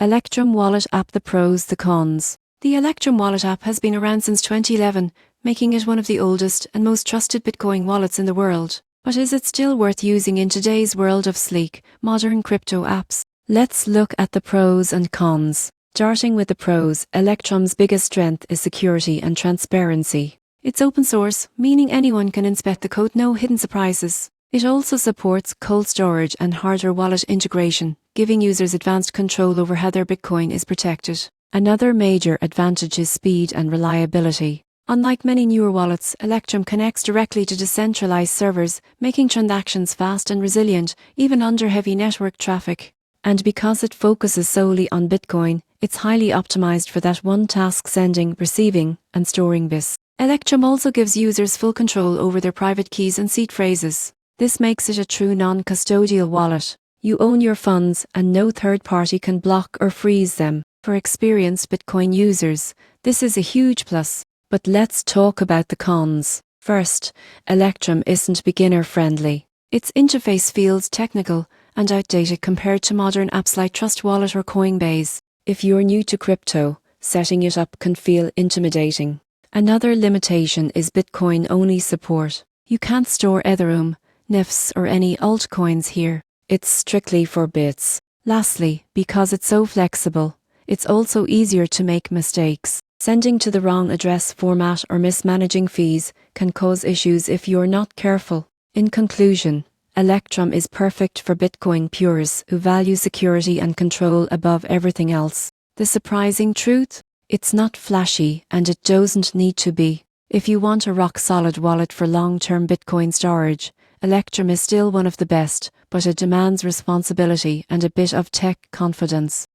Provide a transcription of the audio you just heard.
Electrum Wallet App. The pros, the cons. The Electrum Wallet app has been around since 2011, making it one of the oldest and most trusted Bitcoin wallets in the world. But is it still worth using in today's world of sleek, modern crypto apps? Let's look at the pros and cons. Starting with the pros, Electrum's biggest strength is security and transparency. It's open source, meaning anyone can inspect the code, no hidden surprises. It also supports cold storage and hardware wallet integration, giving users advanced control over how their Bitcoin is protected. Another major advantage is speed and reliability. Unlike many newer wallets, Electrum connects directly to decentralized servers, making transactions fast and resilient, even under heavy network traffic. And because it focuses solely on Bitcoin, it's highly optimized for that one task: sending, receiving, and storing BIS. Electrum also gives users full control over their private keys and seed phrases. This makes it a true non-custodial wallet. You own your funds and no third party can block or freeze them. For experienced Bitcoin users, this is a huge plus. But let's talk about the cons. First, Electrum isn't beginner-friendly. Its interface feels technical and outdated compared to modern apps like Trust Wallet or Coinbase. If you're new to crypto, setting it up can feel intimidating. Another limitation is Bitcoin-only support. You can't store Ethereum, NFTs or any altcoins here. It's strictly for bits. Lastly, because it's so flexible, it's also easier to make mistakes. Sending to the wrong address format or mismanaging fees can cause issues if you're not careful. In conclusion, Electrum is perfect for Bitcoin purists who value security and control above everything else. The surprising truth? It's not flashy and it doesn't need to be. If you want a rock-solid wallet for long-term Bitcoin storage, Electrum is still one of the best, but it demands responsibility and a bit of tech confidence.